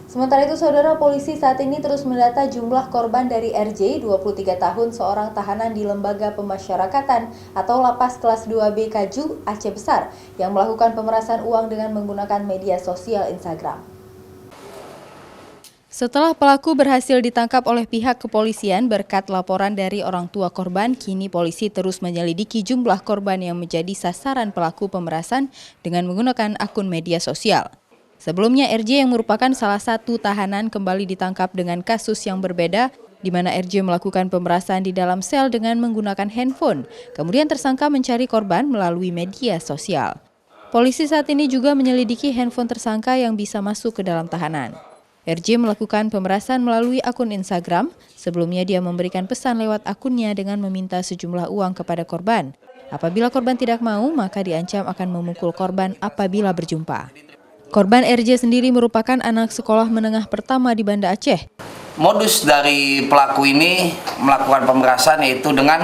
Sementara itu, saudara, polisi saat ini terus mendata jumlah korban dari RJ, 23 tahun, seorang tahanan di Lembaga Pemasyarakatan atau Lapas Kelas 2B Kaju, Aceh Besar, yang melakukan pemerasan uang dengan menggunakan media sosial Instagram. Setelah pelaku berhasil ditangkap oleh pihak kepolisian berkat laporan dari orang tua korban, kini polisi terus menyelidiki jumlah korban yang menjadi sasaran pelaku pemerasan dengan menggunakan akun media sosial. Sebelumnya, RJ yang merupakan salah satu tahanan kembali ditangkap dengan kasus yang berbeda, di mana RJ melakukan pemerasan di dalam sel dengan menggunakan handphone. Kemudian tersangka mencari korban melalui media sosial. Polisi saat ini juga menyelidiki handphone tersangka yang bisa masuk ke dalam tahanan. RJ melakukan pemerasan melalui akun Instagram. Sebelumnya dia memberikan pesan lewat akunnya dengan meminta sejumlah uang kepada korban. Apabila korban tidak mau, maka diancam akan memukul korban apabila berjumpa. Korban RJ sendiri merupakan anak sekolah menengah pertama di Banda Aceh. Modus dari pelaku ini melakukan pemerasan yaitu dengan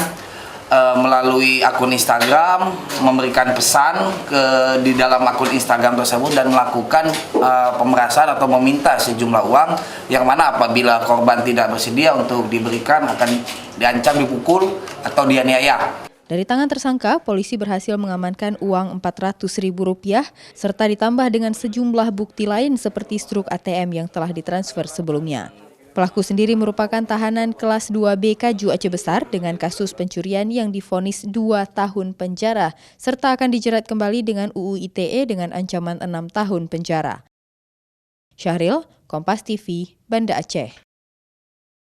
melalui akun Instagram, memberikan pesan di dalam akun Instagram tersebut dan melakukan pemerasan atau meminta sejumlah uang yang mana apabila korban tidak bersedia untuk diberikan akan diancam dipukul atau dianiaya. Dari tangan tersangka, polisi berhasil mengamankan uang Rp400.000 serta ditambah dengan sejumlah bukti lain seperti struk ATM yang telah ditransfer sebelumnya. Pelaku sendiri merupakan tahanan kelas 2B Kaju Aceh Besar dengan kasus pencurian yang divonis 2 tahun penjara serta akan dijerat kembali dengan UU ITE dengan ancaman 6 tahun penjara. Syahril, Kompas TV, Banda Aceh.